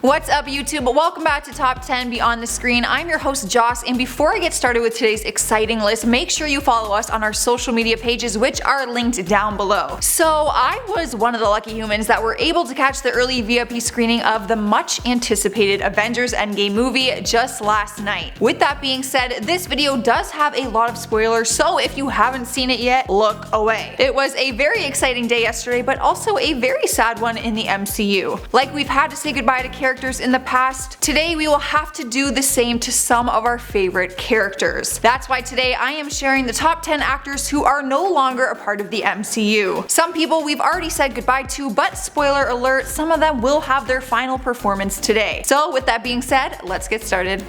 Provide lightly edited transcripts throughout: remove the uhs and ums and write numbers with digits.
What's up YouTube? Welcome back to Top 10 Beyond the Screen. I'm your host Joss, and before I get started with today's exciting list, make sure you follow us on our social media pages, which are linked down below. So I was one of the lucky humans that were able to catch the early VIP screening of the much anticipated Avengers Endgame movie just last night. With that being said, this video does have a lot of spoilers, so if you haven't seen it yet, look away. It was a very exciting day yesterday, but also a very sad one in the MCU. Like we've had to say goodbye to characters in the past, today we will have to do the same to some of our favorite characters. That's why today I am sharing the top 10 actors who are no longer a part of the MCU. Some people we've already said goodbye to, but spoiler alert, some of them will have their final performance today. So with that being said, let's get started.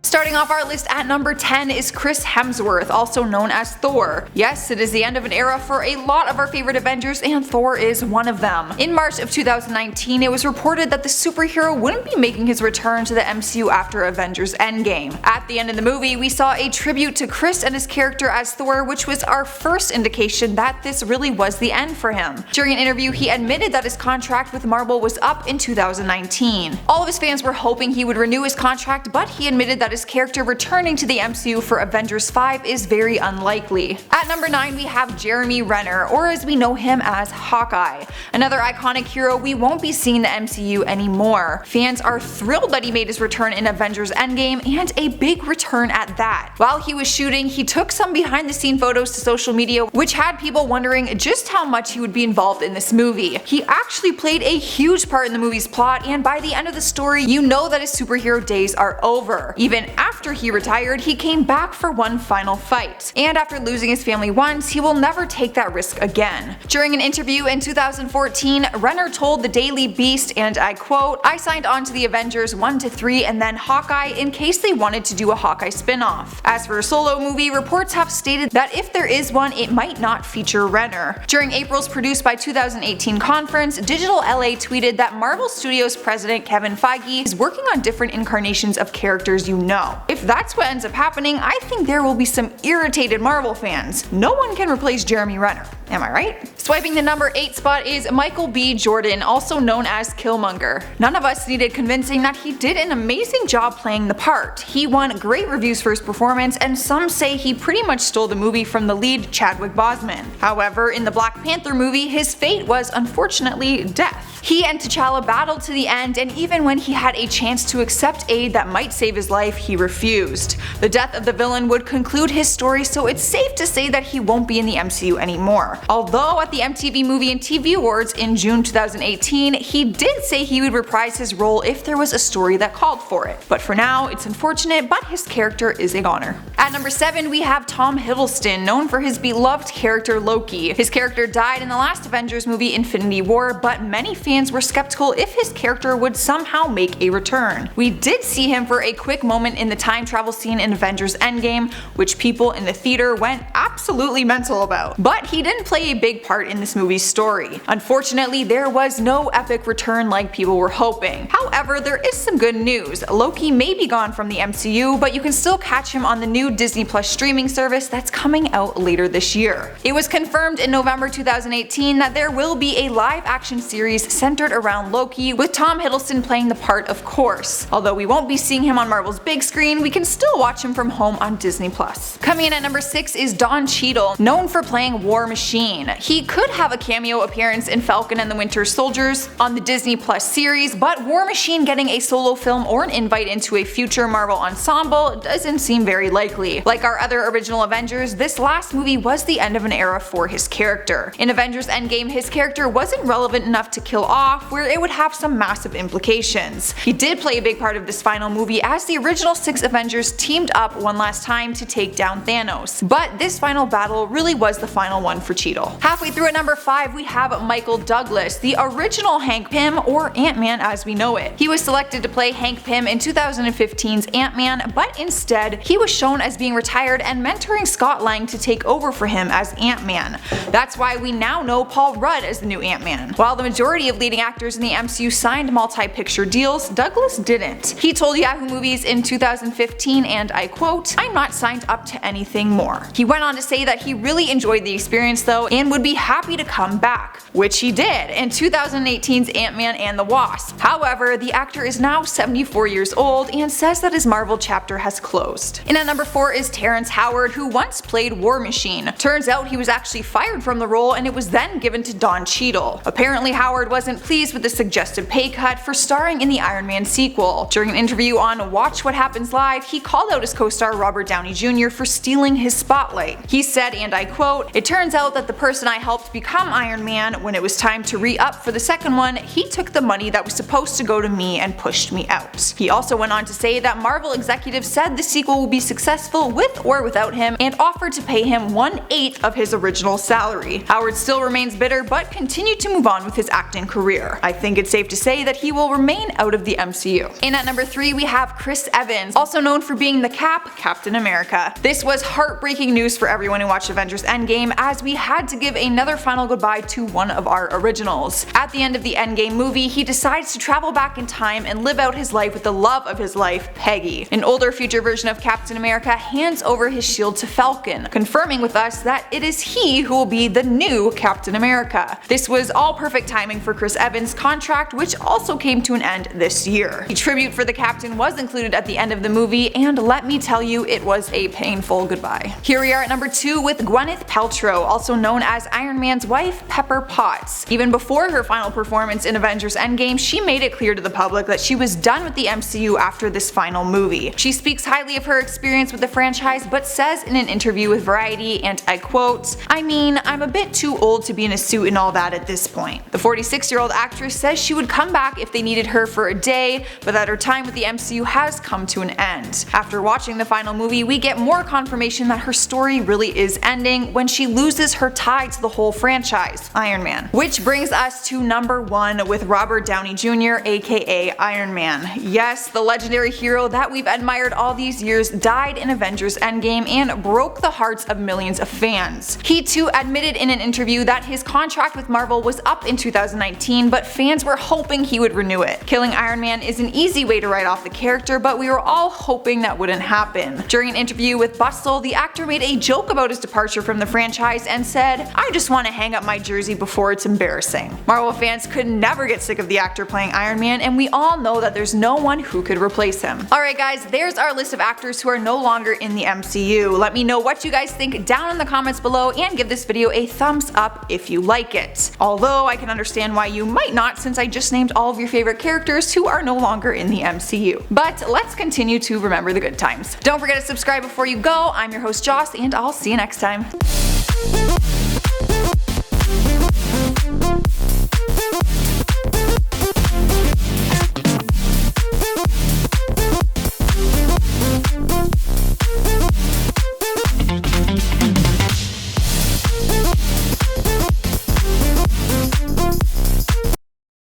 Starting off our list at number 10 is Chris Hemsworth, also known as Thor. Yes, it is the end of an era for a lot of our favorite Avengers, and Thor is one of them. In March of 2019, it was reported that the superhero wouldn't be making his return to the MCU after Avengers Endgame. At the end of the movie, we saw a tribute to Chris and his character as Thor, which was our first indication that this really was the end for him. During an interview, he admitted that his contract with Marvel was up in 2019. All of his fans were hoping he would renew his contract, but he admitted that his character returning to the MCU for Avengers 5 is very unlikely. At number 9 we have Jeremy Renner, or as we know him as Hawkeye. Another iconic hero we won't be seeing in the MCU anymore. Fans are thrilled that he made his return in Avengers Endgame, and a big return at that. While he was shooting, he took some behind the scene photos to social media, which had people wondering just how much he would be involved in this movie. He actually played a huge part in the movie's plot, and by the end of the story you know that his superhero days are over. Even after he retired, he came back for one final fight, and after losing his family once, he will never take that risk again. During an interview in 2014, Renner told the Daily Beast, and I quote, "I signed on to the Avengers 1 to 3 and then Hawkeye in case they wanted to do a Hawkeye spin-off. As for a solo movie, reports have stated that if there is one, it might not feature Renner." During April's Produced by 2018 conference, Digital LA tweeted that Marvel Studios president Kevin Feige is working on different incarnations of characters you know. If that's what ends up happening, I think there will be some irritated Marvel fans. No one can replace Jeremy Renner. Am I right? Swiping the number 8 spot is Michael B. Jordan, also known as Killmonger. None of us needed convincing that he did an amazing job playing the part. He won great reviews for his performance, and some say he pretty much stole the movie from the lead Chadwick Boseman. However, in the Black Panther movie, his fate was unfortunately death. He and T'Challa battled to the end, and even when he had a chance to accept aid that might save his life, he refused. The death of the villain would conclude his story, so it's safe to say that he won't be in the MCU anymore. Although at the MTV Movie and TV Awards in June 2018, he did say he would reprise his role if there was a story that called for it. But for now, it's unfortunate, but his character is a goner. At number 7 we have Tom Hiddleston, known for his beloved character Loki. His character died in the last Avengers movie Infinity War, but many fans were skeptical if his character would somehow make a return. We did see him for a quick moment in the time travel scene in Avengers Endgame, which people in the theater went absolutely mental about. But he didn't play a big part in this movie's story. Unfortunately, there was no epic return like people were hoping. However, there is some good news. Loki may be gone from the MCU, but you can still catch him on the new Disney Plus streaming service that's coming out later this year. It was confirmed in November 2018 that there will be a live-action series centered around Loki, with Tom Hiddleston playing the part, of course. Although we won't be seeing him on Marvel's big screen, we can still watch him from home on Disney Plus. Coming in at number 6 is Don Cheadle, known for playing War Machine. He could have a cameo appearance in Falcon and the Winter Soldiers on the Disney Plus series, but War Machine getting a solo film or an invite into a future Marvel ensemble doesn't seem very likely. Like our other original Avengers, this last movie was the end of an era for his character. In Avengers Endgame, his character wasn't relevant enough to kill off, where it would have some massive implications. He did play a big part of this final movie as the original 6 Avengers teamed up one last time to take down Thanos, but this final battle really was the final one for Cheadle. Halfway through at number 5 we have Michael Douglas, the original Hank Pym, or Ant-Man as we know it. He was selected to play Hank Pym in 2015's Ant-Man, but instead he was shown as being retired and mentoring Scott Lang to take over for him as Ant-Man. That's why we now know Paul Rudd as the new Ant-Man. While the majority of leading actors in the MCU signed multi-picture deals, Douglas didn't. He told Yahoo Movies in 2015, and I quote, "I'm not signed up to anything more." He went on to say that he really enjoyed the experience though and would be happy to come back, which he did in 2018's Ant-Man and the Wasp. However, the actor is now 74 years old and says that his Marvel chapter has closed. And at number 4 is Terrence Howard, who once played War Machine. Turns out he was actually fired from the role and it was then given to Don Cheadle. Apparently Howard wasn't pleased with the suggested pay cut for starring in the Iron Man sequel. During an interview on Watch What Happens Live, he called out his co-star Robert Downey Jr. for stealing his spotlight. He said, and I quote, "It turns out that the person I helped become Iron Man, when it was time to re-up for the second one, he took the money that was supposed to go to me and pushed me out." He also went on to say that Marvel executives said the sequel will be successful with or without him and offered to pay him 1/8 of his original salary. Howard still remains bitter but continued to move on with his acting career. I think it's safe to say that he will remain out of the MCU. And at number 3 we have Chris Evans, also known for being the Captain America. This was heartbreaking news for everyone who watched Avengers Endgame, as we had to give another final goodbye to one of our originals. At the end of the Endgame movie, he decides to travel back in time and live out his life with the love of his life, Peggy. An older future version of Captain America hands over his shield to Falcon, confirming with us that it is he who will be the new Captain America. This was all perfect timing for Chris Evans' contract, which also came to an end this year. A tribute for the Captain was included at the end of the movie, and let me tell you, it was a painful goodbye. Here we are at number 2 with Gwyneth Paltrow, also known as Iron Man's wife, Pepper Potts. Even before her final performance in Avengers Endgame, she made it clear to the public that she was done with the MCU after this final movie. She speaks highly of her experience with the franchise, but says in an interview with Variety, and I quote, "I mean, I'm a bit too old to be in a suit and all that at this point." The 46-year-old actress says she would come back if they needed her for a day, but that her time with the MCU has come to an end. After watching the final movie, we get more confirmation that her story really is ending when she loses her tie to the whole franchise, Iron Man. Which brings us to number 1 with Robert Downey Jr., aka Iron Man. Yes, the legendary hero that we've admired all these years died in Avengers Endgame and broke the hearts of millions of fans. He too admitted in an interview that his contract with Marvel was up in 2019, but fans were hoping he would renew it. Killing Iron Man is an easy way to write off the character, but we were all hoping that wouldn't happen. During an interview with Bustle, the actor made a joke about his departure from the franchise and said, "I just want to hang up my jersey before it's embarrassing." Marvel fans could never get sick of the actor playing Iron Man, and we all know that there's no one who could replace him. Alright guys, there's our list of actors who are no longer in the MCU. Let me know what you guys think down in the comments below, and give this video a thumbs up if you like it. Although I can understand why you might not, since I just named all of your favorite characters who are no longer in the MCU. But let's continue to remember the good times. Don't forget to subscribe before you go. I'm your host Joss, and I'll see you next time.